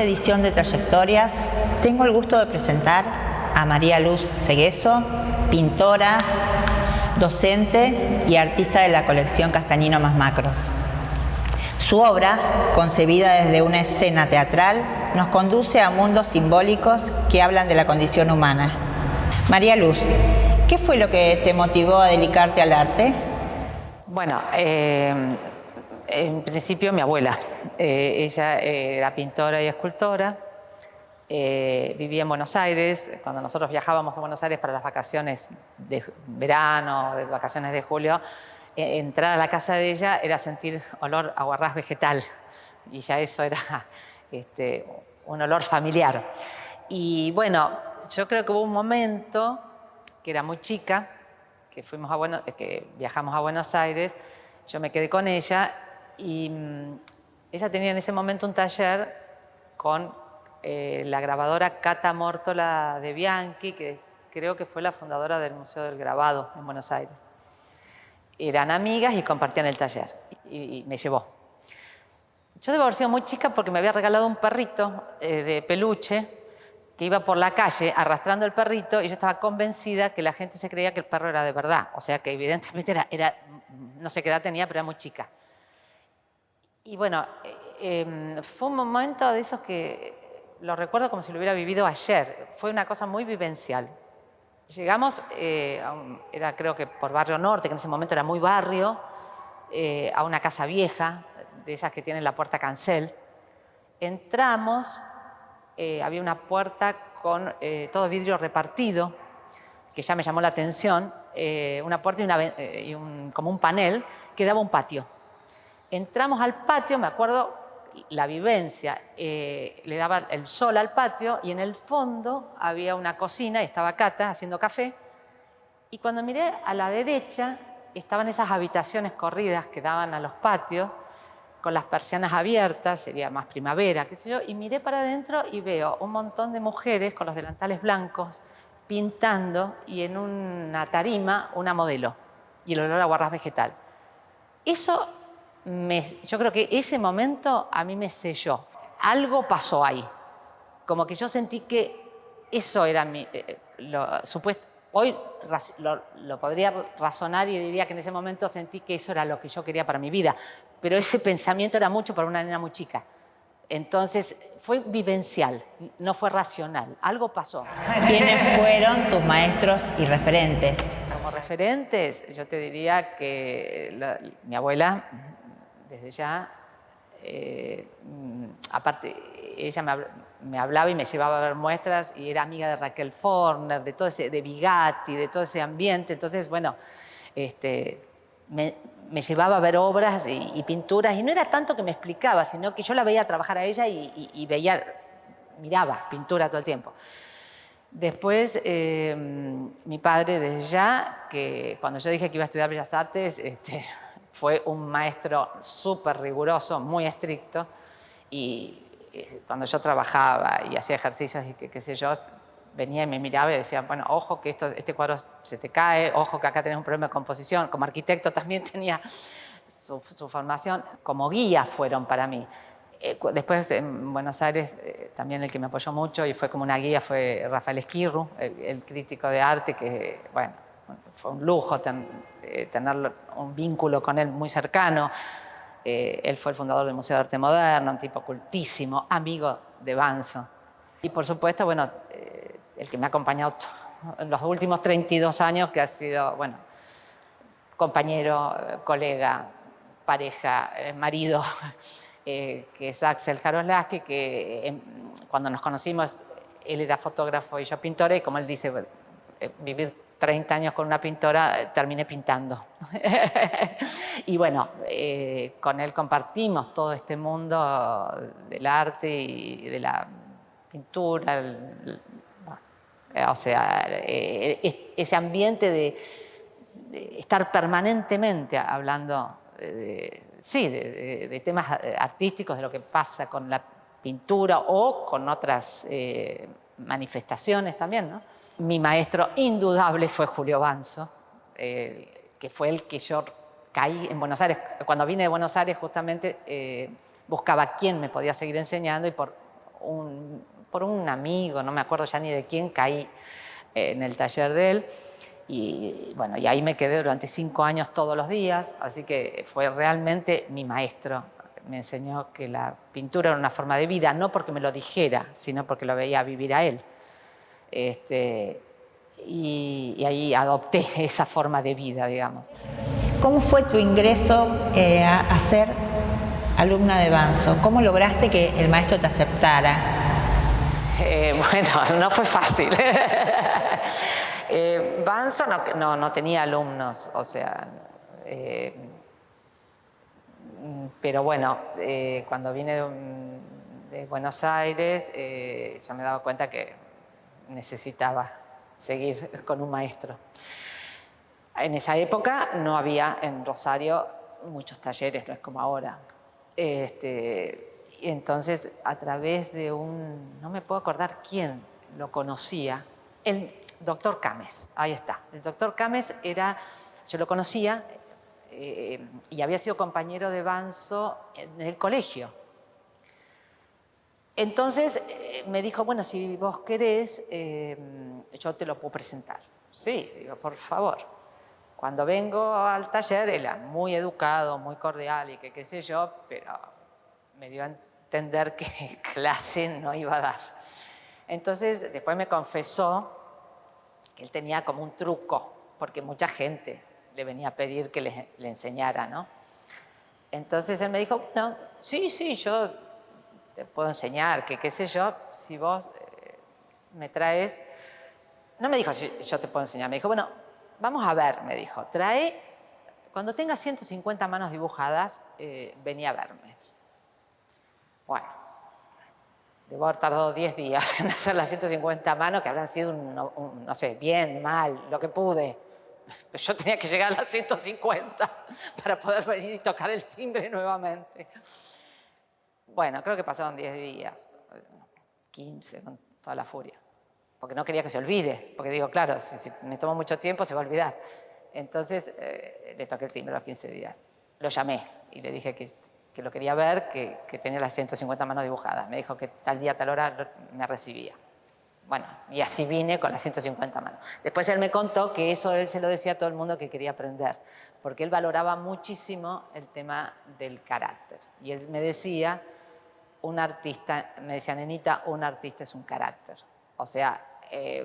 esta edición de Trayectorias tengo el gusto de presentar a María Luz Segueso, pintora, docente y artista de la colección Castañino más Macro. Su obra, concebida desde una escena teatral, nos conduce a mundos simbólicos que hablan de la condición humana. María Luz, ¿qué fue lo que te motivó a dedicarte al arte? Bueno, en principio mi abuela. Ella era pintora y escultora. Vivía en Buenos Aires. Cuando nosotros viajábamos a Buenos Aires para las vacaciones de verano, de vacaciones de julio, entrar a la casa de ella era sentir olor a guarrás vegetal. Y ya eso era un olor familiar. Y bueno, yo creo que hubo un momento que era muy chica, que viajamos a Buenos Aires, yo me quedé con ella y ella tenía en ese momento un taller con la grabadora Cata Mórtola de Bianchi, que creo que fue la fundadora del Museo del Grabado en Buenos Aires. Eran amigas y compartían el taller y me llevó. Yo debo haber sido muy chica porque me había regalado un perrito de peluche que iba por la calle arrastrando el perrito y yo estaba convencida que la gente se creía que el perro era de verdad. O sea que evidentemente no sé qué edad tenía, pero era muy chica. Y bueno, fue un momento de esos que lo recuerdo como si lo hubiera vivido ayer. Fue una cosa muy vivencial. Llegamos, era creo que por Barrio Norte, que en ese momento era muy barrio, a una casa vieja, de esas que tienen la puerta cancel. Entramos, había una puerta con todo vidrio repartido, que ya me llamó la atención, una puerta y como un panel que daba un patio. Entramos al patio, me acuerdo la vivencia, le daba el sol al patio y en el fondo había una cocina y estaba Cata haciendo café. Y cuando miré a la derecha estaban esas habitaciones corridas que daban a los patios, con las persianas abiertas, sería más primavera, qué sé yo, y miré para adentro y veo un montón de mujeres con los delantales blancos pintando y en una tarima una modelo y el olor a guarrás vegetal. Eso, yo creo que ese momento a mí me selló. Algo pasó ahí, como que yo sentí que eso era supuesto. Hoy lo podría razonar y diría que en ese momento sentí que eso era lo que yo quería para mi vida. Pero ese pensamiento era mucho para una nena muy chica. Entonces fue vivencial, no fue racional. Algo pasó. ¿Quiénes fueron tus maestros y referentes? Como referentes, yo te diría que mi abuela, desde ya, aparte, ella me hablaba y me llevaba a ver muestras y era amiga de Raquel Forner, de Bigatti, de todo ese ambiente. Entonces, bueno, me llevaba a ver obras y pinturas y no era tanto que me explicaba, sino que yo la veía trabajar a ella y miraba pintura todo el tiempo. Después, mi padre desde ya, que cuando yo dije que iba a estudiar Bellas Artes, fue un maestro súper riguroso, muy estricto, y cuando yo trabajaba y hacía ejercicios y qué sé yo, venía y me miraba y decía, bueno, ojo que este cuadro se te cae, ojo que acá tenés un problema de composición. Como arquitecto también tenía su formación. Como guía fueron para mí. Después en Buenos Aires también el que me apoyó mucho y fue como una guía fue Rafael Esquirru, el crítico de arte, que bueno, fue un lujo tener un vínculo con él muy cercano. Él fue el fundador del Museo de Arte Moderno, un tipo cultísimo, amigo de Banzo. Y por supuesto, bueno, el que me ha acompañado en los últimos 32 años, que ha sido, bueno, compañero, colega, pareja, marido, que es Axel Jaroslavsky, que cuando nos conocimos, él era fotógrafo y yo pintora, y como él dice, vivir 30 años con una pintora, terminé pintando. Y bueno, con él compartimos todo este mundo del arte y de la pintura, o sea, ese ambiente de estar permanentemente hablando de temas artísticos, de lo que pasa con la pintura o con otras manifestaciones también, ¿no? Mi maestro indudable fue Julio Banzo, que fue el que yo caí en Buenos Aires. Cuando vine de Buenos Aires justamente buscaba quién me podía seguir enseñando y por por un amigo, no me acuerdo ya ni de quién, caí en el taller de él. Y bueno, y ahí me quedé durante 5 años todos los días, así que fue realmente mi maestro. Me enseñó que la pintura era una forma de vida, no porque me lo dijera, sino porque lo veía vivir a él. Y ahí adopté esa forma de vida, digamos. ¿Cómo fue tu ingreso a ser alumna de Banzo? ¿Cómo lograste que el maestro te aceptara? Bueno, no fue fácil. Banzo no tenía alumnos, o sea, pero bueno, cuando vine de Buenos Aires, yo me daba cuenta que necesitaba seguir con un maestro. En esa época no había en Rosario muchos talleres, no es como ahora. Y entonces, a través de no me puedo acordar quién lo conocía, el doctor Cames, ahí está. El doctor Cames yo lo conocía y había sido compañero de Banzo en el colegio. Entonces me dijo, bueno, si vos querés, yo te lo puedo presentar. Sí, digo, por favor. Cuando vengo al taller, él era muy educado, muy cordial y qué sé yo, pero me dio a entender que clase no iba a dar. Entonces, después me confesó que él tenía como un truco, porque mucha gente le venía a pedir que le enseñara, ¿no? Entonces él me dijo, bueno, sí, yo te puedo enseñar, que qué sé yo, si vos me traes... No me dijo, yo te puedo enseñar, me dijo, bueno, vamos a ver, me dijo, cuando tengas 150 manos dibujadas, vení a verme. Bueno, debo haber tardado 10 días en hacer las 150 manos, que habrán sido, no sé, bien, mal, lo que pude. Pero yo tenía que llegar a las 150 para poder venir y tocar el timbre nuevamente. Bueno, creo que pasaron 10 días, 15, con toda la furia. Porque no quería que se olvide, porque digo, claro, si me tomo mucho tiempo se va a olvidar. Entonces le toqué el timbre a los 15 días. Lo llamé y le dije que lo quería ver, que tenía las 150 manos dibujadas. Me dijo que tal día, tal hora me recibía. Bueno, y así vine con las 150 manos. Después él me contó que eso él se lo decía a todo el mundo que quería aprender, porque él valoraba muchísimo el tema del carácter. Y él me decía, nenita, un artista es un carácter. O sea,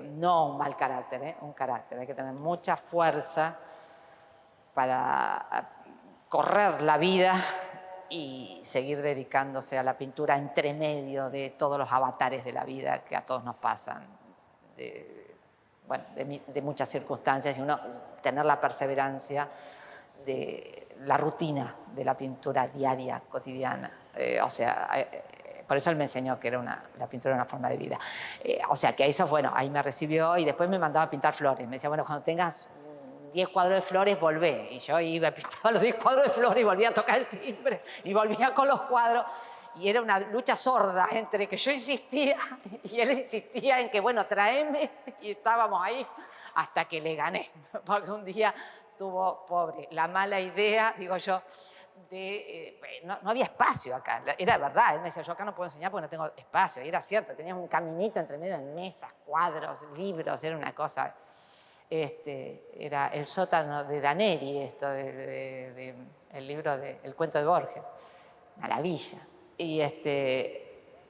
no un mal carácter, un carácter. Hay que tener mucha fuerza para correr la vida y seguir dedicándose a la pintura entre medio de todos los avatares de la vida que a todos nos pasan, de muchas circunstancias, y uno tener la perseverancia de la rutina de la pintura diaria, cotidiana. Por eso él me enseñó que la pintura era una forma de vida. O sea, que eso, bueno, ahí me recibió y después me mandaba a pintar flores. Me decía, bueno, cuando tengas 10 cuadros de flores, volvé. Y yo iba, pintaba los 10 cuadros de flores y volvía a tocar el timbre y volvía con los cuadros. Y era una lucha sorda entre que yo insistía y él insistía en que, bueno, tráeme. Y estábamos ahí hasta que le gané. Porque un día tuvo, pobre, la mala idea, digo yo, no había espacio acá, era verdad, él me decía, yo acá no puedo enseñar porque no tengo espacio, y era cierto, teníamos un caminito entre medio de mesas, cuadros, libros, era una cosa, era el sótano de Daneri, el libro el cuento de Borges, maravilla, y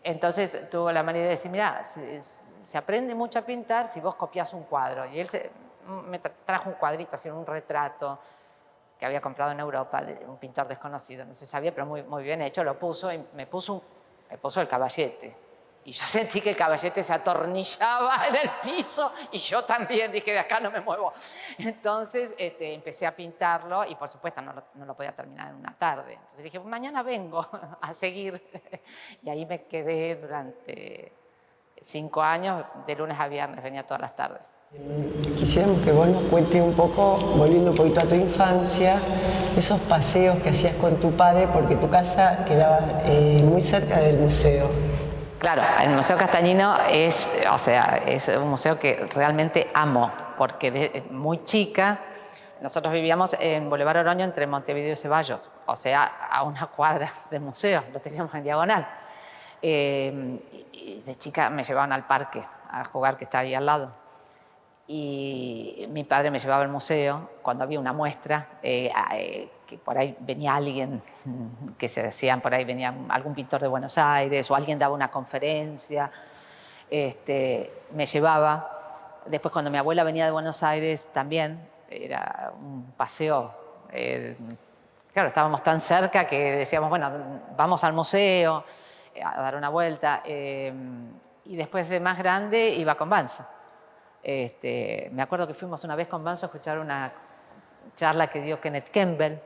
entonces tuvo la manera de decir, mira, se aprende mucho a pintar si vos copias un cuadro, y él me trajo un cuadrito, así un retrato, que había comprado en Europa, de un pintor desconocido, no se sabía, pero muy, muy bien hecho, lo puso y me puso el caballete. Y yo sentí que el caballete se atornillaba en el piso y yo también dije, de acá no me muevo. Entonces empecé a pintarlo y por supuesto no lo podía terminar en una tarde. Entonces dije, mañana vengo a seguir. Y ahí me quedé durante 5 años, de lunes a viernes, venía todas las tardes. Quisiéramos que vos nos cuentes un poco, volviendo un poquito a tu infancia, esos paseos que hacías con tu padre, porque tu casa quedaba muy cerca del museo. Claro, el Museo Castañino es un museo que realmente amo, porque desde muy chica nosotros vivíamos en Boulevard Oroño entre Montevideo y Ceballos, o sea, a una cuadra del museo, lo teníamos en diagonal. Y de chica me llevaban al parque a jugar, que está ahí al lado. Y mi padre me llevaba al museo cuando había una muestra, que por ahí venía alguien, que se decían, por ahí venía algún pintor de Buenos Aires o alguien daba una conferencia, me llevaba. Después cuando mi abuela venía de Buenos Aires también, era un paseo. Claro, estábamos tan cerca que decíamos, bueno, vamos al museo a dar una vuelta. Y después de más grande iba con Banzo. Me acuerdo que fuimos una vez con Banzo a escuchar una charla que dio Kenneth Campbell.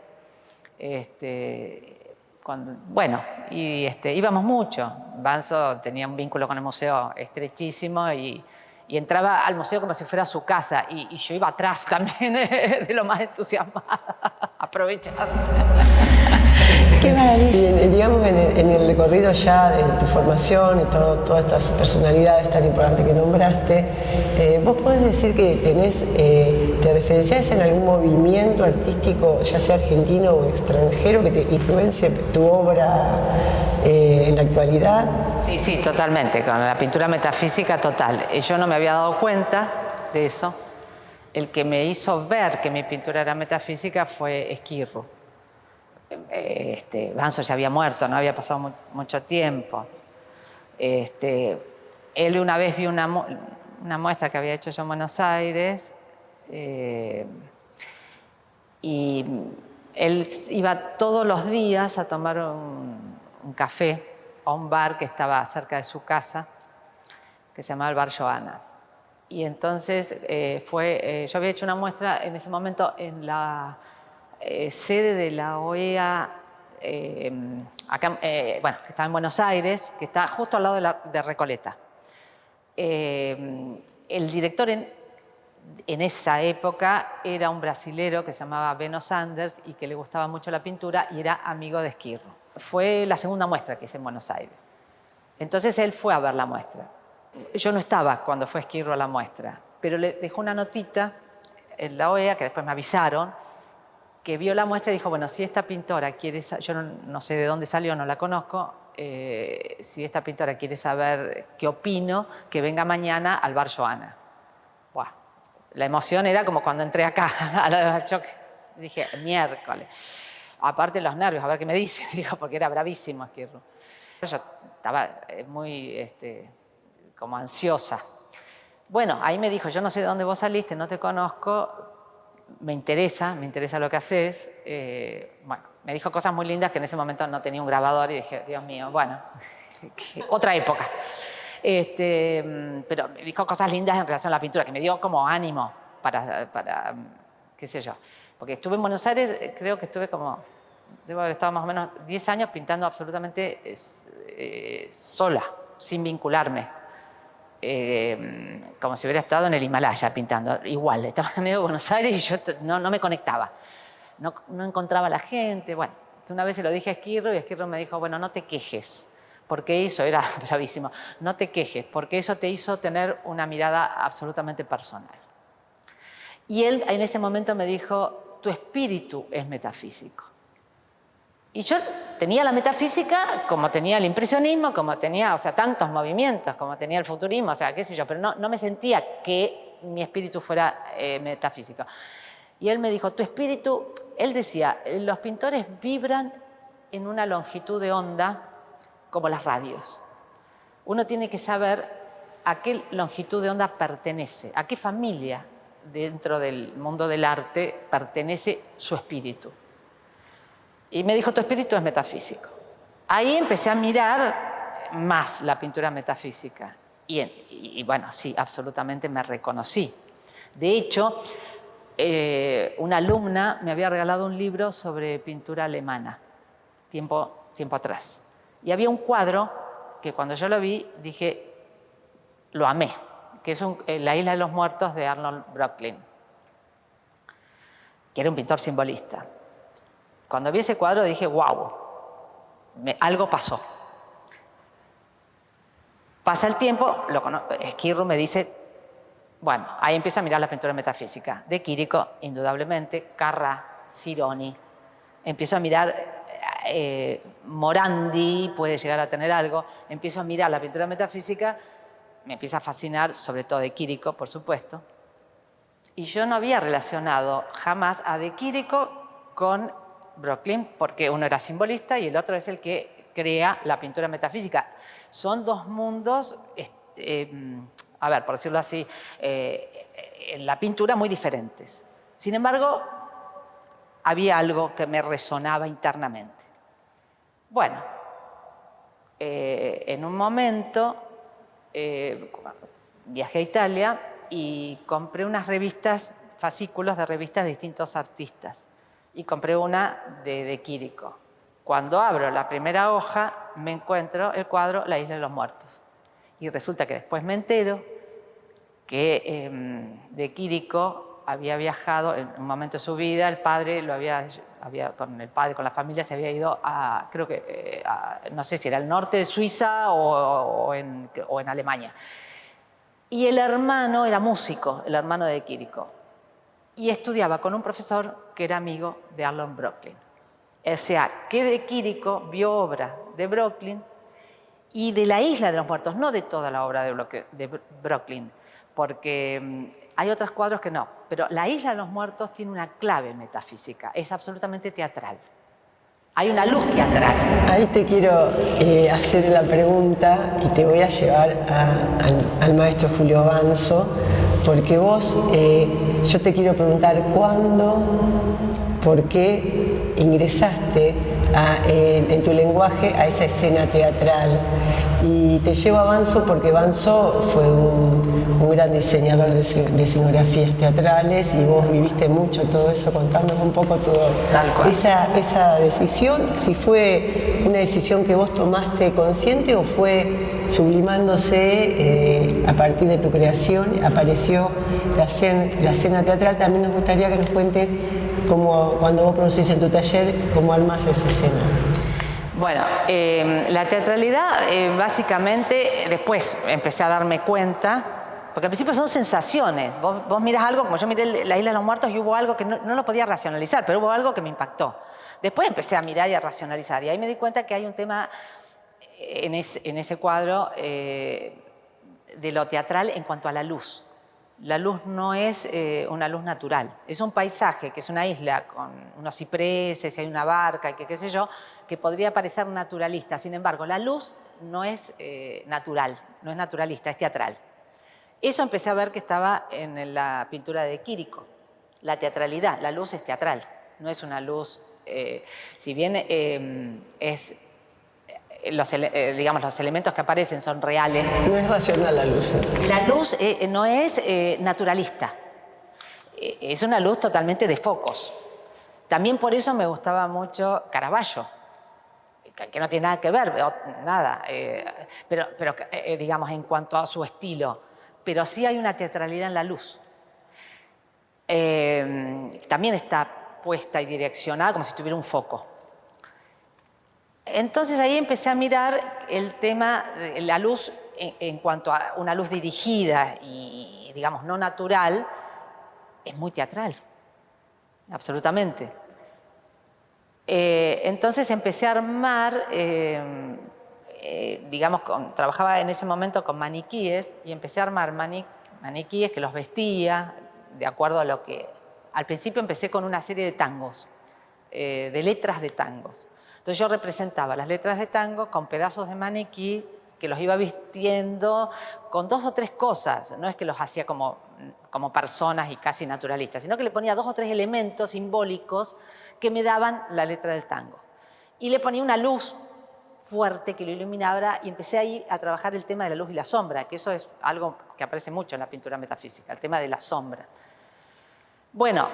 Íbamos mucho. Banzo tenía un vínculo con el museo estrechísimo y entraba al museo como si fuera su casa. Y yo iba atrás también, de lo más entusiasmada, aprovechando. Qué maravilla. Y digamos, en el recorrido ya de tu formación y todas estas personalidades tan importantes que nombraste, ¿vos podés decir que te referenciás en algún movimiento artístico, ya sea argentino o extranjero, que te influencie tu obra en la actualidad? Sí, totalmente. Con la pintura metafísica, total. Yo no me había dado cuenta de eso. El que me hizo ver que mi pintura era metafísica fue Esquirru. Banzo ya había muerto, no había pasado mucho tiempo. Él una vez vio una muestra que había hecho yo en Buenos Aires, y él iba todos los días a tomar un café a un bar que estaba cerca de su casa, que se llamaba el Bar Joana. Y entonces yo había hecho una muestra en ese momento en la sede de la OEA, que estaba en Buenos Aires, que está justo al lado de Recoleta. El director en esa época era un brasilero que se llamaba Beno Sanders y que le gustaba mucho la pintura y era amigo de Esquirru. Fue la segunda muestra que hice en Buenos Aires. Entonces él fue a ver la muestra. Yo no estaba cuando fue Esquirru a la muestra, pero le dejó una notita en la OEA, que después me avisaron, que vio la muestra y dijo, bueno, si esta pintora quiere, yo no sé de dónde salió, no la conozco, si esta pintora quiere saber qué opino, que venga mañana al Bar Joana. Buah, la emoción era como cuando entré acá, yo dije, miércoles. Aparte los nervios, a ver qué me dice, dijo, porque era bravísimo Esquirru. Yo estaba muy como ansiosa. Bueno, ahí me dijo, yo no sé de dónde vos saliste, no te conozco, me interesa lo que haces. Me dijo cosas muy lindas que en ese momento no tenía un grabador y dije, Dios mío, bueno, otra época. Pero me dijo cosas lindas en relación a la pintura, que me dio como ánimo para qué sé yo. Porque estuve en Buenos Aires, creo que estuve debo haber estado más o menos 10 años pintando absolutamente sola, sin vincularme. Como si hubiera estado en el Himalaya pintando. Igual, estaba en medio de Buenos Aires y yo no me conectaba. No encontraba a la gente. Bueno, una vez se lo dije a Esquirru y Esquirru me dijo, bueno, no te quejes, porque eso era bravísimo. No te quejes, porque eso te hizo tener una mirada absolutamente personal. Y él en ese momento me dijo, tu espíritu es metafísico. Y yo tenía la metafísica como tenía el impresionismo, como tenía, tantos movimientos, como tenía el futurismo, qué sé yo, pero no me sentía que mi espíritu fuera metafísico. Y él me dijo, tu espíritu, él decía, los pintores vibran en una longitud de onda como las radios. Uno tiene que saber a qué longitud de onda pertenece, a qué familia dentro del mundo del arte pertenece su espíritu. Y me dijo, tu espíritu es metafísico. Ahí empecé a mirar más la pintura metafísica. Y bueno, sí, absolutamente me reconocí. De hecho, una alumna me había regalado un libro sobre pintura alemana, tiempo atrás. Y había un cuadro que cuando yo lo vi, dije, lo amé, que es La Isla de los Muertos de Arnold Brocklin, que era un pintor simbolista. Cuando vi ese cuadro dije, wow, algo pasó. Pasa el tiempo, Esquirru me dice, bueno, ahí empiezo a mirar la pintura metafísica. De Quirico, indudablemente, Carrà, Cironi. Empiezo a mirar Morandi puede llegar a tener algo. Empiezo a mirar la pintura metafísica, me empieza a fascinar, sobre todo de Quirico, por supuesto. Y yo no había relacionado jamás a De Quirico con Brooklyn, porque uno era simbolista y el otro es el que crea la pintura metafísica. Son dos mundos, a ver, por decirlo así, en la pintura muy diferentes. Sin embargo, había algo que me resonaba internamente. Bueno, en un momento viajé a Italia y compré unas revistas, fascículos de revistas de distintos artistas. Y compré una de Quirico. Cuando abro la primera hoja, me encuentro el cuadro La Isla de los Muertos. Y resulta que después me entero que De Quirico había viajado en un momento de su vida, el padre con la familia se había ido a, creo que, no sé si era el norte de Suiza o en Alemania. Y el hermano era músico, el hermano de Quirico. Y estudiaba con un profesor que era amigo de Arnold Brooklyn. O sea, que De Quirico vio obra de Brooklyn y de La Isla de los Muertos, no de toda la obra de Brooklyn, porque hay otros cuadros que no, pero La Isla de los Muertos tiene una clave metafísica, es absolutamente teatral. Hay una luz teatral. Ahí te quiero hacer la pregunta y te voy a llevar al maestro Julio Banzo, porque vos, yo te quiero preguntar cuándo, por qué ingresaste en tu lenguaje a esa escena teatral. Y te llevo a Banzo porque Banzo fue un gran diseñador de escenografías teatrales y vos viviste mucho todo eso. Contanos un poco todo. Esa decisión, si fue una decisión que vos tomaste consciente o fue sublimándose a partir de tu creación, apareció la escena teatral. También nos gustaría que nos cuentes cómo, cuando vos producís en tu taller, cómo armás esa escena. Bueno, la teatralidad básicamente, después empecé a darme cuenta, porque al principio son sensaciones. Vos mirás algo, como yo miré La Isla de los Muertos y hubo algo que no lo podía racionalizar, pero hubo algo que me impactó. Después empecé a mirar y a racionalizar y ahí me di cuenta que hay un tema en ese cuadro de lo teatral en cuanto a la luz. La luz no es una luz natural, es un paisaje que es una isla con unos cipreses y hay una barca y qué sé yo, que podría parecer naturalista. Sin embargo, la luz no es natural, no es naturalista, es teatral. Eso empecé a ver que estaba en la pintura de Quirico, la teatralidad. La luz es teatral, no es una luz, si bien digamos, los elementos que aparecen son reales. No es racional la luz. La luz no es naturalista, es una luz totalmente de focos. También por eso me gustaba mucho Caravaggio, que no tiene nada que ver, nada, pero digamos en cuanto a su estilo, pero sí hay una teatralidad en la luz. También está puesta y direccionada como si tuviera un foco. Entonces ahí empecé a mirar el tema de la luz en cuanto a una luz dirigida y, digamos, no natural, es muy teatral, absolutamente. Entonces empecé a armar, digamos, trabajaba en ese momento con maniquíes y empecé a armar maniquíes que los vestía de acuerdo a lo que... Al principio empecé con una serie de tangos, de letras de tangos. Entonces yo representaba las letras de tango con pedazos de maniquí que los iba vistiendo con 2 o 3 cosas. No es que los hacía como personas y casi naturalistas, sino que le ponía 2 o 3 elementos simbólicos que me daban la letra del tango. Y le ponía una luz fuerte que lo iluminaba y empecé ahí a trabajar el tema de la luz y la sombra, que eso es algo que aparece mucho en la pintura metafísica, el tema de la sombra. Bueno,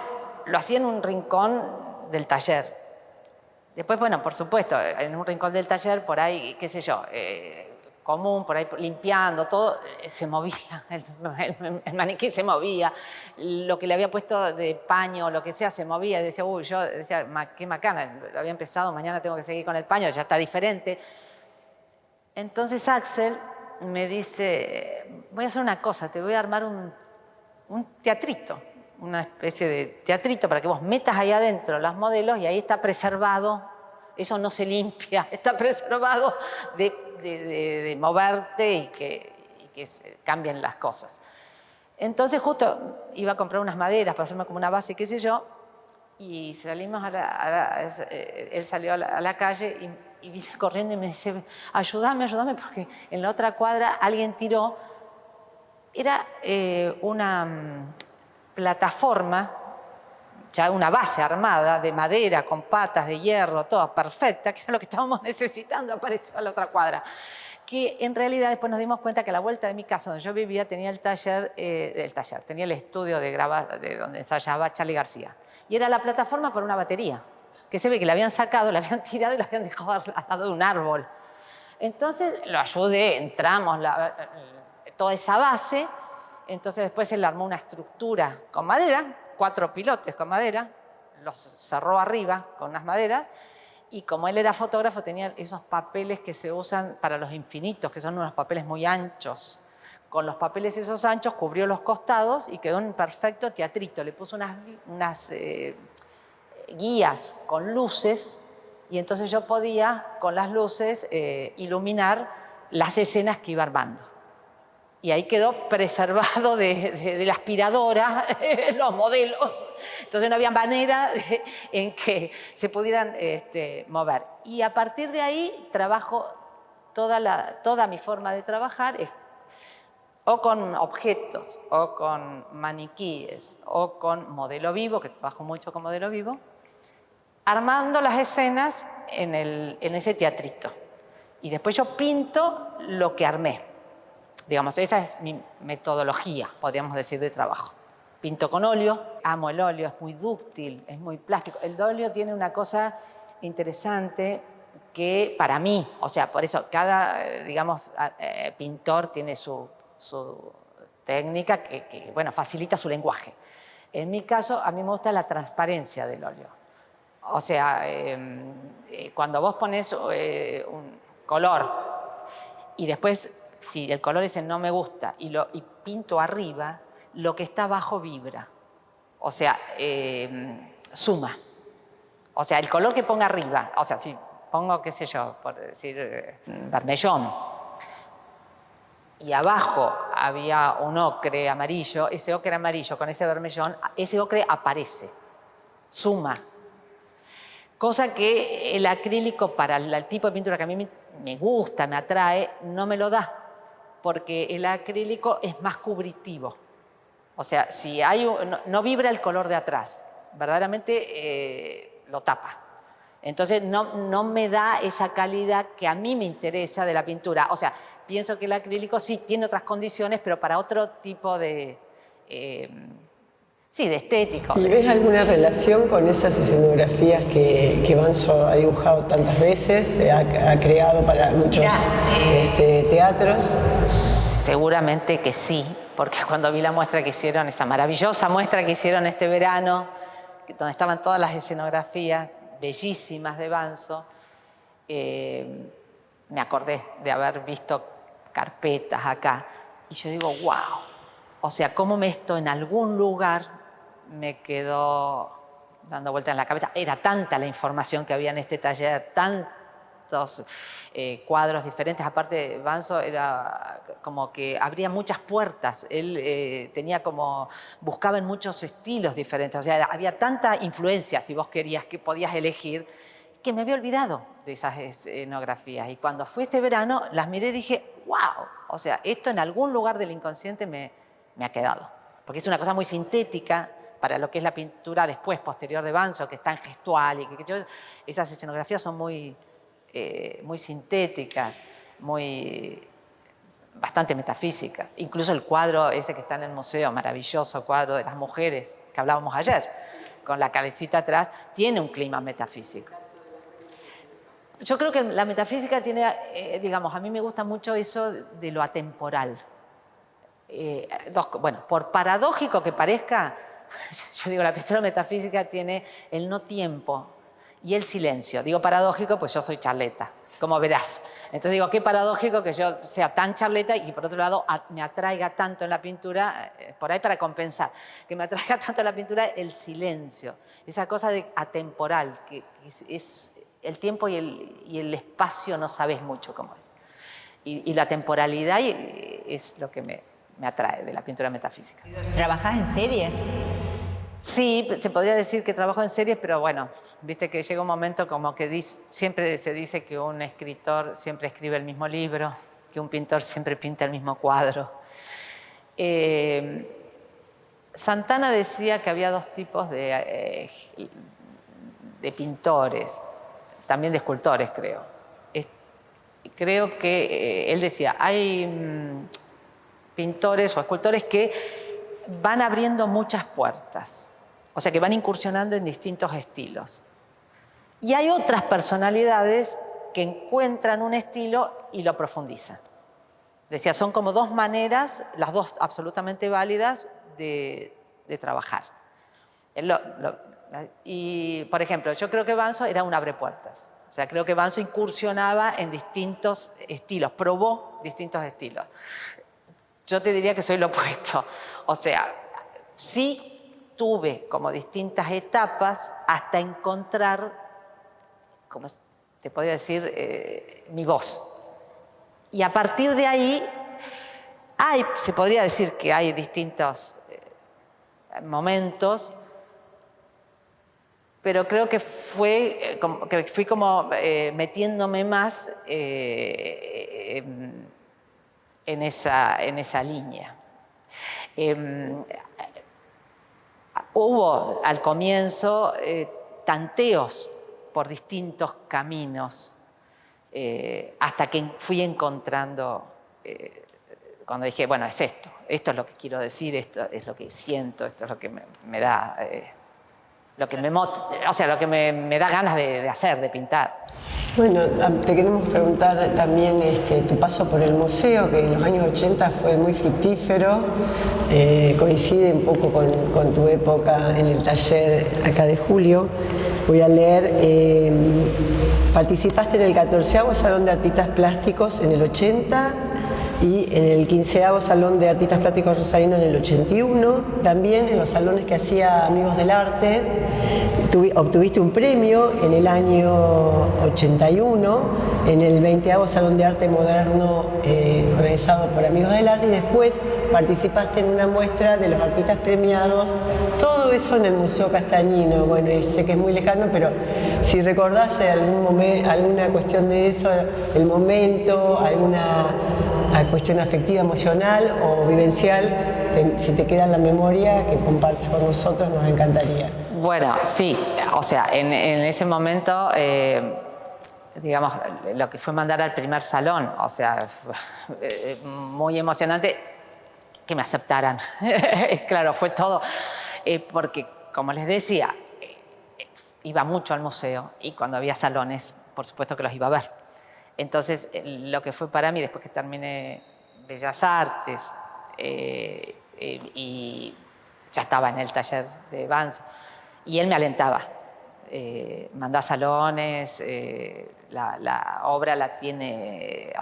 lo hacía en un rincón del taller. Después, bueno, por supuesto, en un rincón del taller, por ahí, qué sé yo, común, por ahí limpiando, todo, se movía, el maniquí se movía, lo que le había puesto de paño, lo que sea, se movía, y decía, uy, yo decía, qué macana, lo había empezado, mañana tengo que seguir con el paño, ya está diferente. Entonces Axel me dice, voy a hacer una cosa, te voy a armar un teatrito, una especie de teatrito para que vos metas ahí adentro los modelos y ahí está preservado Eso no se limpia, está preservado de moverte y que cambien las cosas. Entonces justo iba a comprar unas maderas para hacerme como una base, qué sé yo, y salimos él salió a la calle y vine corriendo y me dice, ayúdame, porque en la otra cuadra alguien tiró, era una plataforma, ya una base armada de madera con patas de hierro, toda perfecta, que era lo que estábamos necesitando, apareció a la otra cuadra. Que en realidad después nos dimos cuenta que a la vuelta de mi casa donde yo vivía tenía tenía el estudio de donde ensayaba Charly García. Y era la plataforma para una batería, que se ve que la habían sacado, la habían tirado y la habían dejado al lado de un árbol. Entonces lo ayudé, entramos, toda esa base, entonces después él armó una estructura con madera, 4 pilotes con madera, los cerró arriba con unas maderas, y como él era fotógrafo tenía esos papeles que se usan para los infinitos, que son unos papeles muy anchos. Con los papeles esos anchos cubrió los costados y quedó un perfecto teatrito. Le puso unas guías con luces y entonces yo podía con las luces iluminar las escenas que iba armando. Y ahí quedó preservado de la aspiradora los modelos. Entonces no había manera en que se pudieran mover. Y a partir de ahí trabajo, toda mi forma de trabajar es o con objetos, o con maniquíes, o con modelo vivo, que trabajo mucho con modelo vivo, armando las escenas en ese teatrito. Y después yo pinto lo que armé. Digamos, esa es mi metodología, podríamos decir, de trabajo. Pinto con óleo, amo el óleo, es muy dúctil, es muy plástico. El óleo tiene una cosa interesante que para mí, o sea, por eso cada, digamos, pintor tiene su técnica que, bueno, facilita su lenguaje. En mi caso, a mí me gusta la transparencia del óleo. O sea, cuando vos pones un color y después, si el color ese no me gusta y pinto arriba, lo que está abajo vibra. O sea, suma. O sea, el color que ponga arriba, o sea, si pongo, qué sé yo, por decir, vermellón, y abajo había un ocre amarillo, ese ocre amarillo con ese vermellón, ese ocre aparece, suma. Cosa que el acrílico para el tipo de pintura que a mí me gusta, me atrae, no me lo da, porque el acrílico es más cubritivo. O sea, si no vibra el color de atrás, verdaderamente lo tapa. Entonces no me da esa calidad que a mí me interesa de la pintura. O sea, pienso que el acrílico sí tiene otras condiciones, pero para otro tipo de estético. ¿Y ves alguna relación con esas escenografías que Banzo ha dibujado tantas veces, ha creado para muchos teatros? Seguramente que sí, porque cuando vi la muestra que hicieron, esa maravillosa muestra que hicieron este verano, donde estaban todas las escenografías bellísimas de Banzo, me acordé de haber visto carpetas acá y yo digo, wow, o sea, cómo esto en algún lugar me quedó dando vueltas en la cabeza. Era tanta la información que había en este taller, tantos cuadros diferentes. Aparte, Banzo era como que abría muchas puertas. Él buscaba en muchos estilos diferentes. O sea, había tanta influencia, si vos querías, que podías elegir, que me había olvidado de esas escenografías. Y cuando fui este verano, las miré y dije, wow, o sea, esto en algún lugar del inconsciente me ha quedado. Porque es una cosa muy sintética para lo que es la pintura después, posterior de Banzo, que es tan gestual. Y esas escenografías son muy sintéticas, bastante metafísicas. Incluso el cuadro ese que está en el museo, maravilloso cuadro de las mujeres que hablábamos ayer, con la cabecita atrás, tiene un clima metafísico. Yo creo que la metafísica tiene, digamos, a mí me gusta mucho eso de lo atemporal. Bueno, por paradójico que parezca, yo digo, la pintura metafísica tiene el no tiempo y el silencio. Digo paradójico, pues yo soy charleta, como verás. Entonces digo, qué paradójico que yo sea tan charleta y por otro lado me atraiga tanto en la pintura, por ahí para compensar, que me atraiga tanto en la pintura el silencio, esa cosa de atemporal, que es el tiempo y el espacio no sabes mucho cómo es. Y la temporalidad es lo que me atrae de la pintura metafísica. ¿Trabajás en series? Sí, se podría decir que trabajo en series, pero bueno, viste que llega un momento como que siempre se dice que un escritor siempre escribe el mismo libro, que un pintor siempre pinta el mismo cuadro. Santana decía que había dos tipos de pintores, también de escultores, creo. Creo que él decía, hay pintores o escultores que van abriendo muchas puertas, o sea, que van incursionando en distintos estilos. Y hay otras personalidades que encuentran un estilo y lo profundizan. Decía, son como dos maneras, las dos absolutamente válidas, de trabajar. Y, por ejemplo, yo creo que Banzo era un abrepuertas. O sea, creo que Banzo incursionaba en distintos estilos, probó distintos estilos. Yo te diría que soy lo opuesto. O sea, sí tuve como distintas etapas hasta encontrar, como te podría decir, mi voz. Y a partir de ahí, se podría decir que hay distintos momentos, pero creo que fui como metiéndome más en esa línea. Hubo al comienzo tanteos por distintos caminos hasta que fui encontrando, cuando dije, bueno, es esto es lo que quiero decir, esto es lo que siento, esto es lo que me da, lo que me da ganas de hacer, de pintar. Bueno, te queremos preguntar también tu paso por el museo, que en los años 80 fue muy fructífero, coincide un poco con tu época en el taller acá de Julio. Voy a leer, participaste en el 14º Salón de Artistas Plásticos en el 80 y en el 15º Salón de Artistas Plásticos Rosarino en el 81, también en los salones que hacía Amigos del Arte. Obtuviste un premio en el año 81 en el 20º Salón de Arte Moderno organizado por Amigos del Arte, y después participaste en una muestra de los artistas premiados, todo eso en el Museo Castañino. Bueno, y sé que es muy lejano, pero si recordás alguna cuestión de eso, el momento, alguna cuestión afectiva, emocional o vivencial, si te queda en la memoria, que compartas con nosotros, nos encantaría. Bueno, sí, o sea, en ese momento, digamos, lo que fue mandar al primer salón, o sea, muy emocionante que me aceptaran. Claro, fue todo, porque, como les decía, iba mucho al museo y cuando había salones, por supuesto que los iba a ver. Entonces, lo que fue para mí, después que terminé Bellas Artes y ya estaba en el taller de Banzo, y él me alentaba, mandá salones, la obra la tiene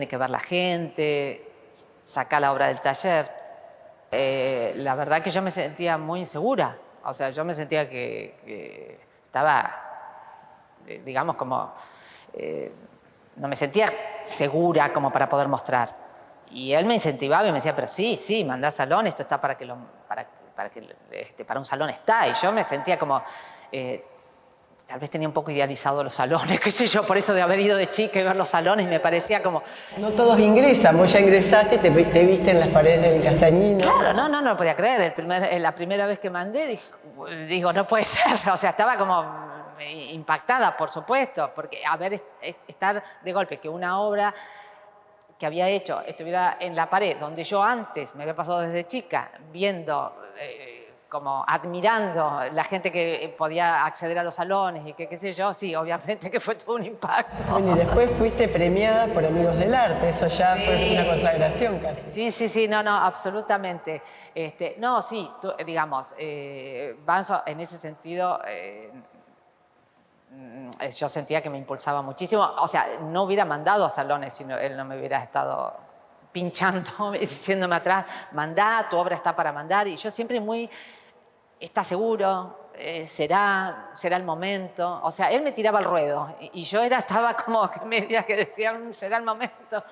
que ver la gente, sacá la obra del taller. La verdad que yo me sentía muy insegura, o sea, yo me sentía que estaba, digamos, como, no me sentía segura como para poder mostrar. Y él me incentivaba y me decía, pero sí, mandá salón, esto está para un salón está. Y yo me sentía como, tal vez tenía un poco idealizado los salones, qué sé yo, por eso de haber ido de chica y ver los salones me parecía como... No todos ingresan, vos ya ingresaste, te viste en las paredes del Castañino. Claro, no lo podía creer. La primera vez que mandé, digo, no puede ser. O sea, estaba como impactada, por supuesto, porque estar de golpe que una obra que había hecho estuviera en la pared donde yo antes me había pasado desde chica, viendo, como admirando la gente que podía acceder a los salones y que qué sé yo, sí, obviamente que fue todo un impacto. Bueno, y después fuiste premiada por Amigos del Arte, eso ya fue una consagración casi. Sí, no, absolutamente. Digamos, Banzo en ese sentido... yo sentía que me impulsaba muchísimo. O sea, no hubiera mandado a salones si él no me hubiera estado pinchando y diciéndome atrás, mandá, tu obra está para mandar. Y yo siempre ¿estás seguro? ¿será el momento? O sea, él me tiraba al ruedo y yo estaba como media que decía, ¿será el momento?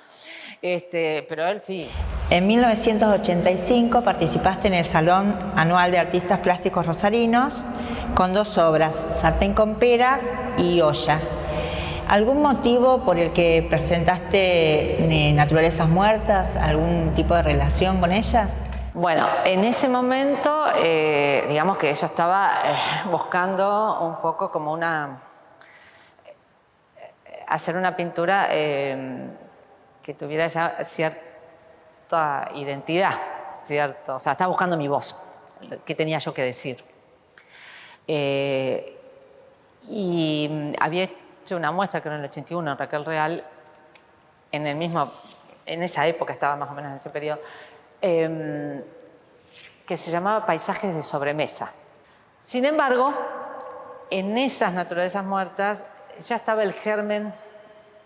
Pero él sí. En 1985 participaste en el Salón Anual de Artistas Plásticos Rosarinos con 2 obras, Sartén con peras y Olla. ¿Algún motivo por el que presentaste Naturalezas Muertas? ¿Algún tipo de relación con ellas? Bueno, en ese momento, digamos que yo estaba buscando un poco como hacer una pintura que tuviera ya cierta identidad, ¿cierto? O sea, estaba buscando mi voz, qué tenía yo que decir. Y había hecho una muestra, creo en el 81, en Raquel Real, en esa época, estaba más o menos en ese periodo, que se llamaba Paisajes de sobremesa. Sin embargo, en esas naturalezas muertas ya estaba el germen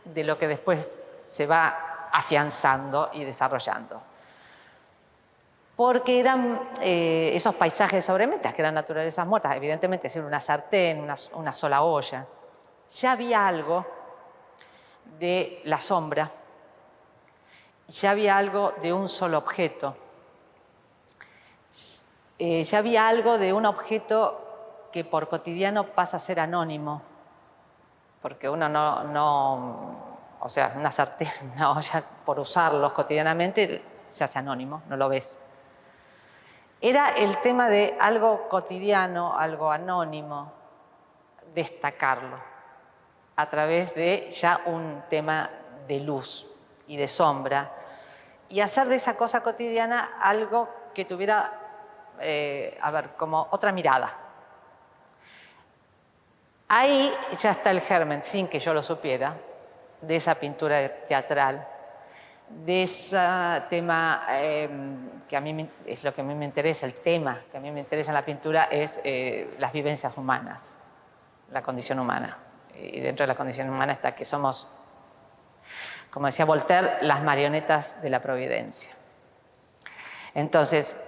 de lo que después se va afianzando y desarrollando. Porque eran esos paisajes de sobremesa, que eran naturalezas muertas, evidentemente, es una sartén, una sola olla. Ya había algo de la sombra, ya había algo de un solo objeto, ya había algo de un objeto que por cotidiano pasa a ser anónimo, porque uno o sea, una sartén, una olla, por usarlos cotidianamente, se hace anónimo, no lo ves. Era el tema de algo cotidiano, algo anónimo, destacarlo a través de ya un tema de luz y de sombra, y hacer de esa cosa cotidiana algo que tuviera, como otra mirada. Ahí ya está el germen, sin que yo lo supiera, de esa pintura teatral, de ese tema que a mí es lo que a mí me interesa, el tema que a mí me interesa en la pintura es las vivencias humanas, la condición humana. Y dentro de la condición humana está que somos, como decía Voltaire, las marionetas de la providencia. Entonces,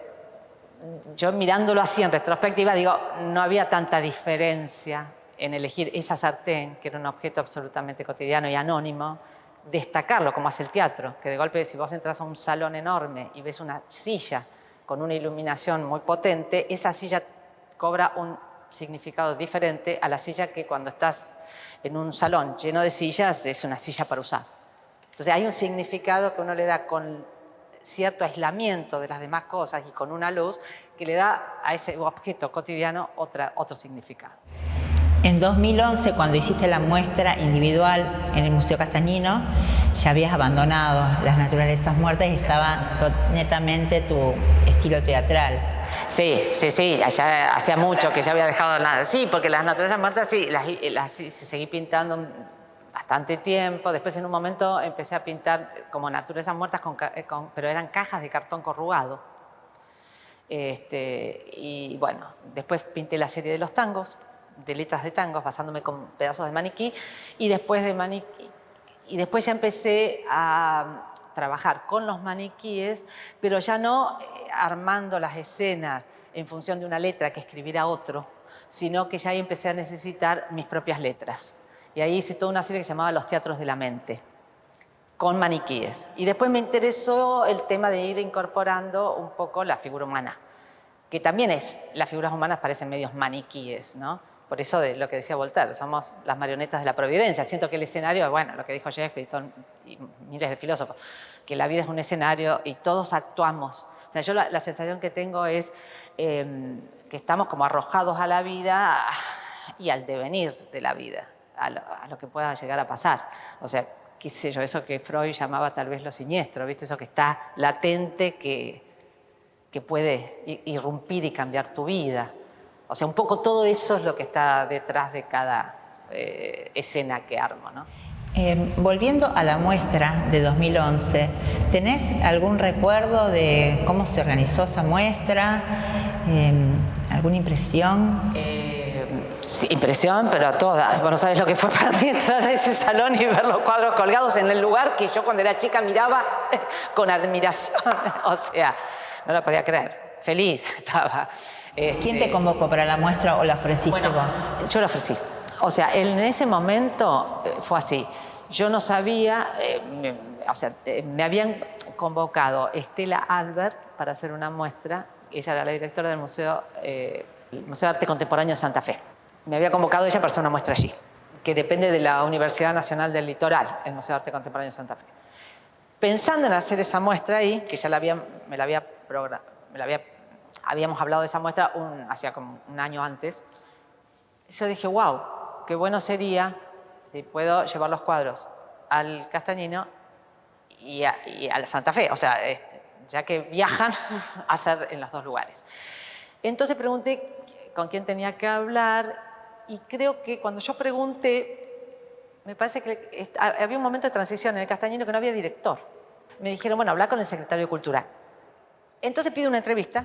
yo mirándolo así en retrospectiva, digo, no había tanta diferencia en elegir esa sartén, que era un objeto absolutamente cotidiano y anónimo, destacarlo como hace el teatro, que de golpe si vos entras a un salón enorme y ves una silla con una iluminación muy potente, esa silla cobra un significado diferente a la silla que cuando estás en un salón lleno de sillas es una silla para usar. Entonces hay un significado que uno le da con cierto aislamiento de las demás cosas y con una luz que le da a ese objeto cotidiano otro significado. En 2011, cuando hiciste la muestra individual en el Museo Castañino, ya habías abandonado las naturalezas muertas y estaba netamente tu estilo teatral. Sí, allá hacía mucho que ya había dejado nada. Sí, porque las naturalezas muertas sí, las seguí pintando bastante tiempo. Después en un momento empecé a pintar como naturalezas muertas, pero eran cajas de cartón corrugado. Y bueno, después pinté la serie de los tangos, de letras de tangos, basándome con pedazos de maniquí, y después ya empecé a trabajar con los maniquíes, pero ya no armando las escenas en función de una letra que escribiera otro, sino que ya ahí empecé a necesitar mis propias letras. Y ahí hice toda una serie que se llamaba Los Teatros de la Mente, con maniquíes. Y después me interesó el tema de ir incorporando un poco la figura humana, que también las figuras humanas parecen medios maniquíes, ¿no? Por eso de lo que decía Voltaire, somos las marionetas de la providencia. Siento que el escenario, bueno, lo que dijo Shakespeare y miles de filósofos, que la vida es un escenario y todos actuamos. O sea, yo la sensación que tengo es que estamos como arrojados a la vida y al devenir de la vida, a lo que pueda llegar a pasar. O sea, qué sé yo, eso que Freud llamaba tal vez lo siniestro, ¿viste? Eso que está latente, que puede irrumpir y cambiar tu vida. O sea, un poco todo eso es lo que está detrás de cada escena que armo, ¿no? Volviendo a la muestra de 2011, ¿tenés algún recuerdo de cómo se organizó esa muestra? ¿Alguna impresión? Sí, impresión, pero toda. Vos no sabés lo que fue para mí entrar a ese salón y ver los cuadros colgados en el lugar que yo cuando era chica miraba con admiración. O sea, no lo podía creer. Feliz estaba. ¿Quién te convocó para la muestra o la ofreciste vos? Yo la ofrecí. O sea, en ese momento fue así. Yo no sabía, me habían convocado Estela Albert para hacer una muestra. Ella era la directora del Museo de Arte Contemporáneo de Santa Fe. Me había convocado ella para hacer una muestra allí, que depende de la Universidad Nacional del Litoral, el Museo de Arte Contemporáneo de Santa Fe. Pensando en hacer esa muestra ahí, que ya habíamos hablado de esa muestra hacía como un año antes, yo dije, wow, qué bueno sería si puedo llevar los cuadros al Castañino y a Santa Fe, o sea, ya que viajan, hacer en los dos lugares. Entonces pregunté con quién tenía que hablar y creo que cuando yo pregunté, me parece que había un momento de transición en el Castañino que no había director. Me dijeron, bueno, habla con el secretario de Cultura. Entonces pido una entrevista,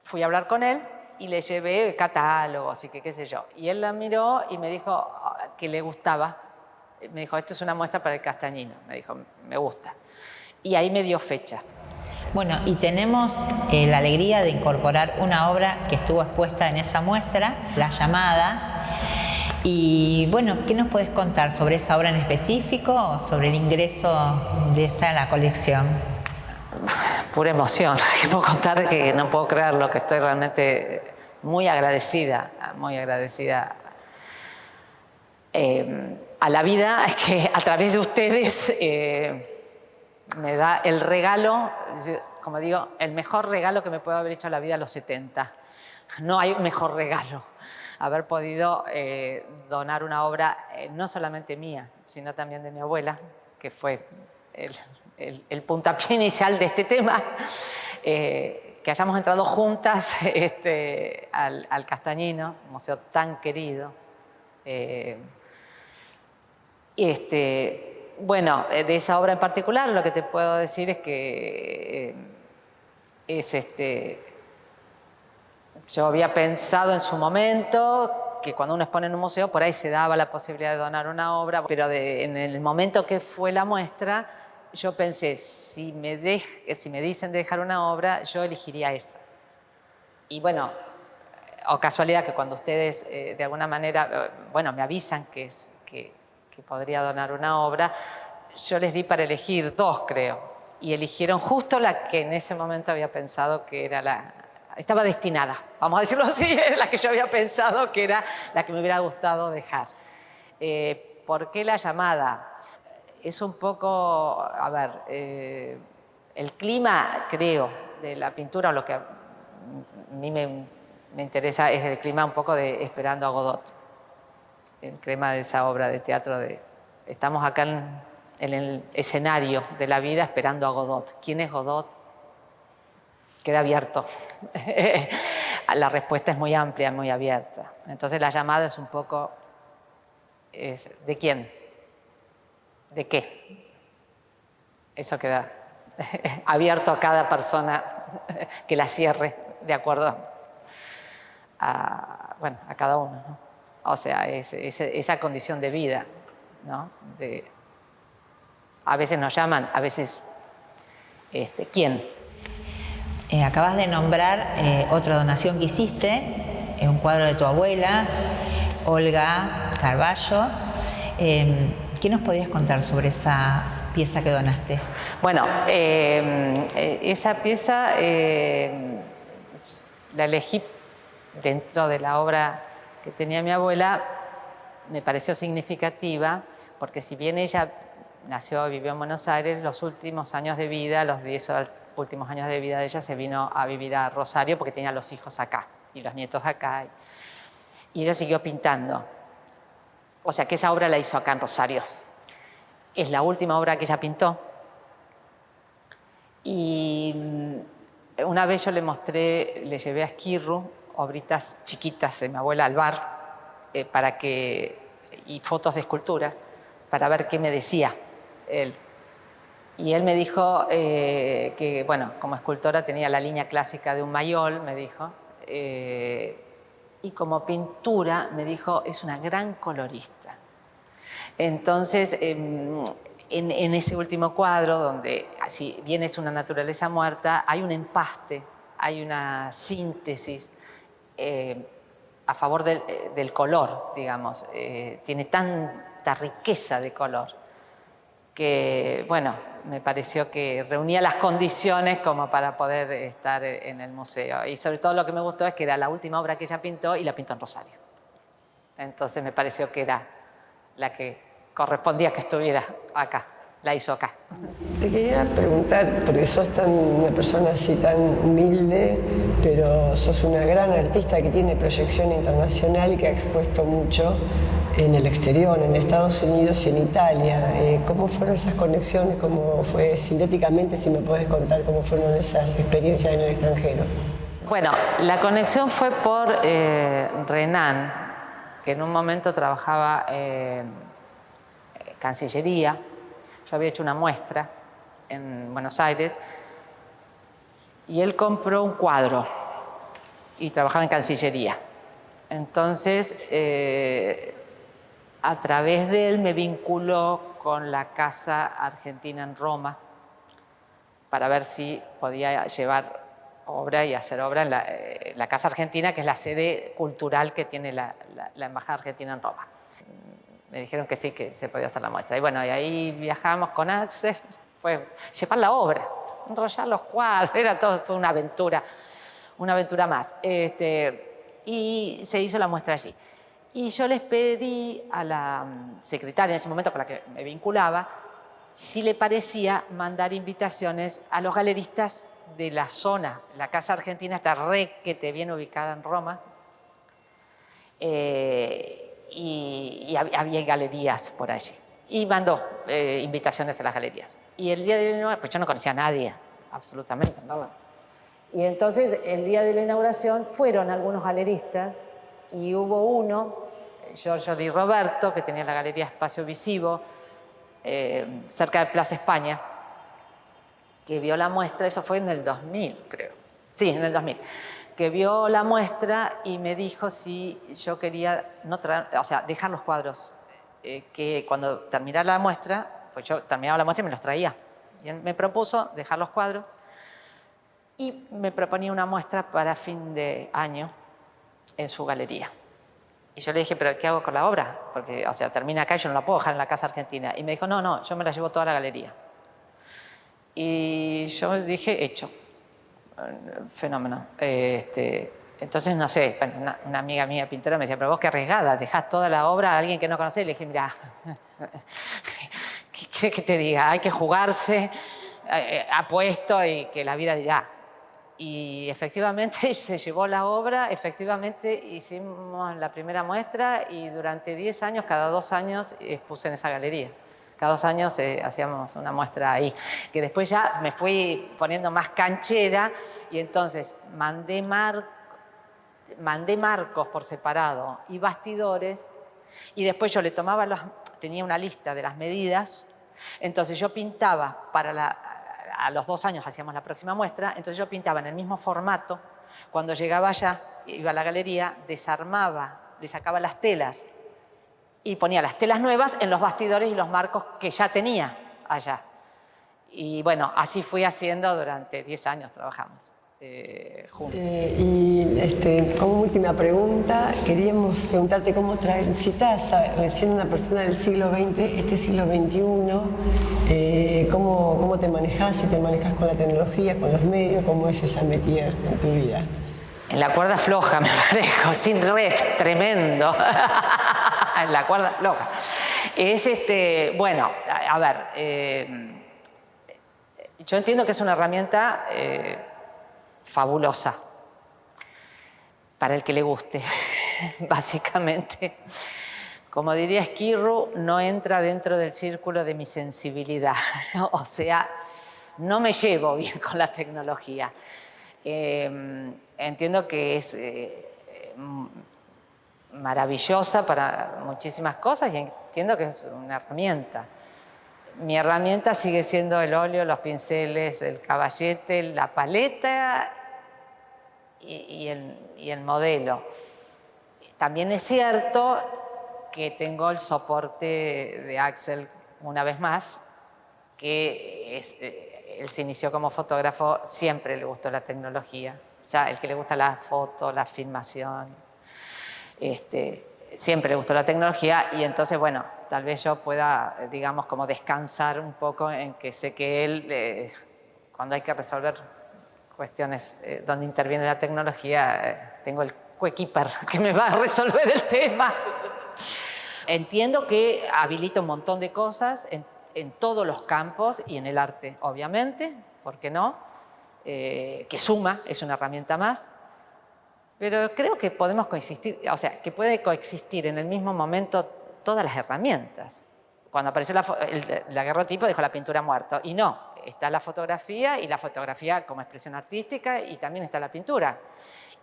fui a hablar con él y le llevé catálogos y qué sé yo. Y él la miró y me dijo que le gustaba. Me dijo, esto es una muestra para el Castañino. Me dijo, me gusta. Y ahí me dio fecha. Bueno, y tenemos la alegría de incorporar una obra que estuvo expuesta en esa muestra, La Llamada. Y bueno, ¿qué nos puedes contar sobre esa obra en específico o sobre el ingreso de esta a la colección? Pura emoción. Que puedo contar que no puedo creerlo, que estoy realmente muy agradecida a la vida que a través de ustedes me da el regalo, como digo, el mejor regalo que me puedo haber hecho a la vida a los 70. No hay mejor regalo. Haber podido donar una obra no solamente mía, sino también de mi abuela, que fue el puntapié inicial de este tema, que hayamos entrado juntas al Castañino, un museo tan querido. Bueno, de esa obra en particular lo que te puedo decir es que yo había pensado en su momento que cuando uno expone en un museo por ahí se daba la posibilidad de donar una obra, pero en el momento que fue la muestra yo pensé, si me dicen de dejar una obra, yo elegiría esa. Y bueno, o casualidad que cuando ustedes de alguna manera, bueno, me avisan que podría donar una obra, yo les di para elegir dos, creo, y eligieron justo la que en ese momento había pensado que era estaba destinada, vamos a decirlo así, la que yo había pensado que era la que me hubiera gustado dejar. ¿Por qué La Llamada? Es un poco, a ver, el clima, creo, de la pintura, o lo que a mí me interesa es el clima un poco de Esperando a Godot. El clima de esa obra de teatro estamos acá en el escenario de la vida esperando a Godot. ¿Quién es Godot? Queda abierto. La respuesta es muy amplia, muy abierta. Entonces La Llamada es un poco, ¿de quién? ¿De qué? Eso queda abierto a cada persona que la cierre de acuerdo a cada uno, ¿no? O sea, esa condición de vida, ¿no? A veces nos llaman, a veces, ¿quién? Acabas de nombrar otra donación que hiciste, un cuadro de tu abuela, Olga Carballo. ¿Qué nos podrías contar sobre esa pieza que donaste? Bueno, esa pieza la elegí dentro de la obra que tenía mi abuela. Me pareció significativa porque si bien ella nació y vivió en Buenos Aires, los últimos años de vida, los 10 últimos años de vida de ella, se vino a vivir a Rosario porque tenía los hijos acá y los nietos acá. Y ella siguió pintando. O sea que esa obra la hizo acá en Rosario. Es la última obra que ella pintó. Y una vez yo le llevé a Esquirru obritas chiquitas de mi abuela al bar y fotos de esculturas para ver qué me decía él. Y él me dijo que, bueno, como escultora tenía la línea clásica de un Mayol, me dijo, y como pintura, me dijo, es una gran colorista. Entonces, en ese último cuadro, donde si bien es una naturaleza muerta, hay un empaste hay una síntesis a favor del color, digamos. Tiene tanta riqueza de color que, bueno, me pareció que reunía las condiciones como para poder estar en el museo. Y sobre todo lo que me gustó es que era la última obra que ella pintó y la pintó en Rosario. Entonces me pareció que era la que correspondía que estuviera acá. La hizo acá. Te quería preguntar, porque sos una persona así tan humilde, pero sos una gran artista que tiene proyección internacional y que ha expuesto mucho en el exterior, en Estados Unidos y en Italia. ¿Cómo fueron esas conexiones? ¿Cómo fue sintéticamente, si me podés contar cómo fueron esas experiencias en el extranjero? Bueno, la conexión fue por Renan, que en un momento trabajaba en Cancillería. Yo había hecho una muestra en Buenos Aires y él compró un cuadro y trabajaba en Cancillería. Entonces, a través de él me vinculó con la Casa Argentina en Roma para ver si podía llevar obra y hacer obra en la Casa Argentina, que es la sede cultural que tiene la Embajada Argentina en Roma. Me dijeron que sí, que se podía hacer la muestra. Y bueno, y ahí viajamos con Axel, fue llevar la obra, enrollar los cuadros, fue una aventura más. Y se hizo la muestra allí. Y yo les pedí a la secretaria en ese momento con la que me vinculaba si le parecía mandar invitaciones a los galeristas de la zona. La Casa Argentina está requete bien ubicada en Roma. Y había galerías por allí. Y mandó invitaciones a las galerías. Y el día de la inauguración, pues yo no conocía a nadie, absolutamente nada. Y entonces el día de la inauguración fueron algunos galeristas y hubo uno, Giorgio Di Roberto, que tenía la Galería Espacio Visivo, cerca de Plaza España, que vio la muestra, eso fue en el 2000, creo. Sí, en el 2000. Que vio la muestra y me dijo si yo quería dejar los cuadros, que cuando terminara la muestra, pues yo terminaba la muestra y me los traía. Y él me propuso dejar los cuadros y me proponía una muestra para fin de año en su galería. Y yo le dije, ¿pero qué hago con la obra? Porque, termina acá y yo no la puedo dejar en la Casa Argentina. Y me dijo, no, yo me la llevo toda a la galería. Y yo dije, hecho. Fenómeno. Entonces, no sé, una amiga mía pintora me decía, pero vos qué arriesgada, dejás toda la obra a alguien que no conocés. Le dije, mira, ¿qué querés que te diga? Hay que jugarse, apuesto y que la vida dirá. Y efectivamente se llevó la obra, efectivamente hicimos la primera muestra y durante 10 años, cada 2 años, expuse en esa galería. Cada 2 años hacíamos una muestra ahí, que después ya me fui poniendo más canchera y entonces mandé marcos por separado y bastidores y después yo le tomaba tenía una lista de las medidas, entonces yo pintaba a los 2 años hacíamos la próxima muestra, entonces yo pintaba en el mismo formato, cuando llegaba allá, iba a la galería, desarmaba, le sacaba las telas y ponía las telas nuevas en los bastidores y los marcos que ya tenía allá. Y bueno, así fui haciendo durante 10 años, trabajamos juntos. Como última pregunta, queríamos preguntarte cómo transitas, siendo una persona del siglo XX, este siglo XXI, cómo te manejas, si te manejas con la tecnología, con los medios, cómo es esa métier en tu vida. En la cuerda floja me manejo, sin red, tremendo. En la cuerda floja. Bueno, a ver, yo entiendo que es una herramienta fabulosa para el que le guste, básicamente. Como diría Esquirru, no entra dentro del círculo de mi sensibilidad. O sea, no me llevo bien con la tecnología. Entiendo que es maravillosa para muchísimas cosas y entiendo que es una herramienta. Mi herramienta sigue siendo el óleo, los pinceles, el caballete, la paleta y el modelo. También es cierto que tengo el soporte de Axel una vez más, que él se inició como fotógrafo, siempre le gustó la tecnología Ya el que le gusta la foto, la filmación, siempre le gustó la tecnología y entonces, bueno, tal vez yo pueda, digamos, como descansar un poco en que sé que él, cuando hay que resolver cuestiones donde interviene la tecnología, tengo el coequiper que me va a resolver el tema. Entiendo que habilita un montón de cosas en todos los campos y en el arte, obviamente, ¿por qué no? Que suma, es una herramienta más, pero creo que podemos coexistir, o sea, que puede coexistir en el mismo momento todas las herramientas. Cuando apareció el daguerrotipo dijo la pintura ha muerto, y no, está la fotografía y la fotografía como expresión artística y también está la pintura.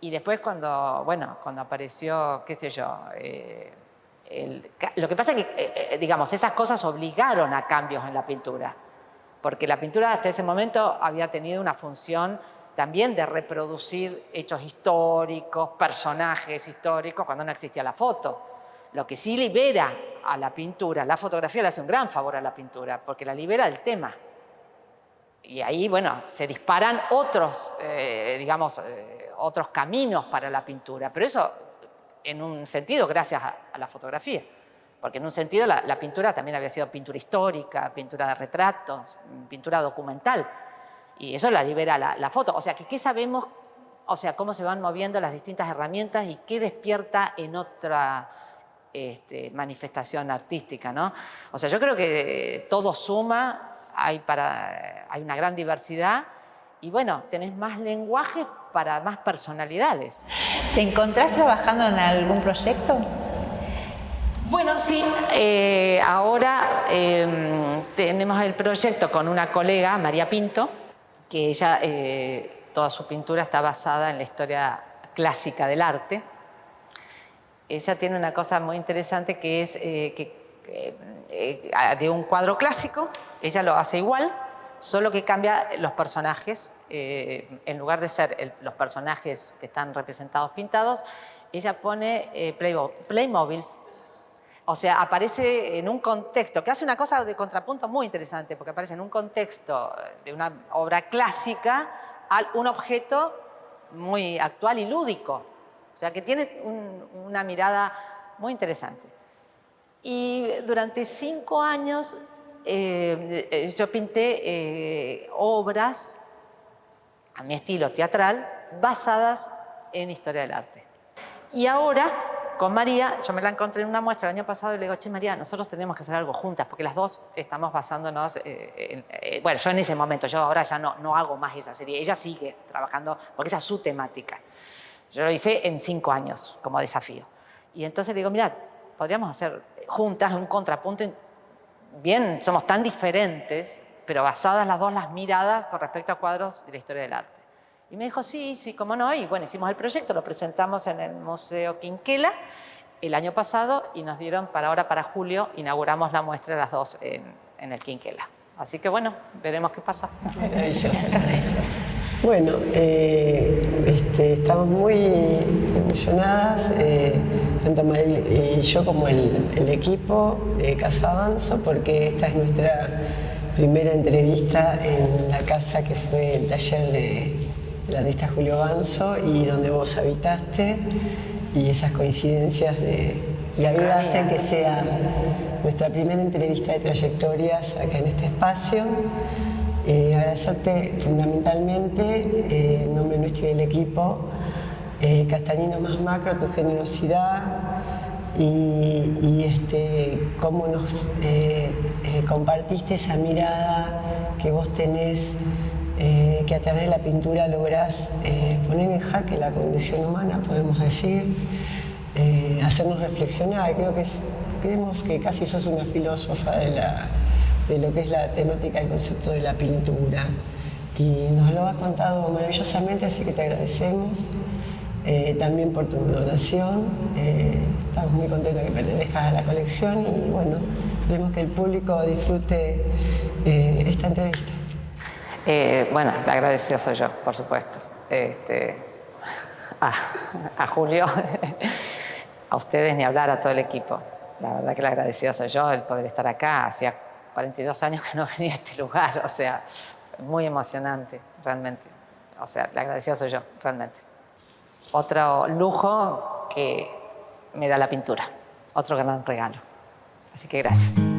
Y después cuando apareció, qué sé yo, lo que pasa es que, digamos, esas cosas obligaron a cambios en la pintura, porque la pintura hasta ese momento había tenido una función también de reproducir hechos históricos, personajes históricos, cuando no existía la foto. Lo que sí libera a la pintura, la fotografía le hace un gran favor a la pintura, porque la libera del tema. Y ahí, bueno, se disparan otros, otros caminos para la pintura, pero eso en un sentido gracias a la fotografía, porque en un sentido la pintura también había sido pintura histórica, pintura de retratos, pintura documental, y eso la libera la foto. O sea, ¿qué sabemos? O sea, cómo se van moviendo las distintas herramientas y qué despierta en otra manifestación artística, ¿no? O sea, yo creo que todo suma, hay una gran diversidad y bueno, tenés más lenguaje para más personalidades. ¿Te encontrás trabajando en algún proyecto? Bueno, sí, ahora tenemos el proyecto con una colega, María Pinto, que ella, toda su pintura está basada en la historia clásica del arte. Ella tiene una cosa muy interesante que es de un cuadro clásico, ella lo hace igual, solo que cambia los personajes. En lugar de ser los personajes que están representados pintados, ella pone Playmobiles. O sea, aparece en un contexto, que hace una cosa de contrapunto muy interesante, porque aparece en un contexto de una obra clásica un objeto muy actual y lúdico. O sea, que tiene una mirada muy interesante. Y durante 5 años yo pinté obras a mi estilo teatral basadas en historia del arte. Y ahora, con María, yo me la encontré en una muestra el año pasado y le digo, che, María, nosotros tenemos que hacer algo juntas, porque las dos estamos basándonos, bueno, yo en ese momento, yo ahora ya no hago más esa serie, ella sigue trabajando, porque esa es su temática. Yo lo hice en 5 años como desafío. Y entonces le digo, mira, podríamos hacer juntas un contrapunto, bien, somos tan diferentes, pero basadas las dos las miradas con respecto a cuadros de la historia del arte. Y me dijo, sí, cómo no. Y bueno, hicimos el proyecto, lo presentamos en el Museo Quinquela el año pasado y nos dieron para julio, inauguramos la muestra las dos en el Quinquela. Así que bueno, veremos qué pasa. Maravilloso. Bueno, estamos muy emocionadas, tanto Maril y yo como el equipo de Casa Avanzo, porque esta es nuestra primera entrevista en la casa que fue el taller del artista Julio Avanzo y donde vos habitaste, y esas coincidencias de la vida hacen que sea nuestra primera entrevista de trayectorias acá en este espacio. Agradecerte fundamentalmente, en nombre nuestro y del equipo, Castañino más Macro, tu generosidad y cómo nos compartiste esa mirada que vos tenés, que a través de la pintura lográs poner en jaque la condición humana, podemos decir, hacernos reflexionar. Creemos que casi sos una filósofa de lo que es la temática y el concepto de la pintura. Y nos lo has contado maravillosamente, así que te agradecemos también por tu donación. Estamos muy contentos que pertenezcas a la colección y bueno, esperemos que el público disfrute esta entrevista. Bueno, la agradecida soy yo, por supuesto. A Julio, a ustedes ni hablar, a todo el equipo. La verdad que la agradecida soy yo, el poder estar acá. Hacía 42 años que no venía a este lugar, o sea, muy emocionante, realmente. O sea, la agradecida soy yo, realmente. Otro lujo que me da la pintura. Otro gran regalo. Así que gracias.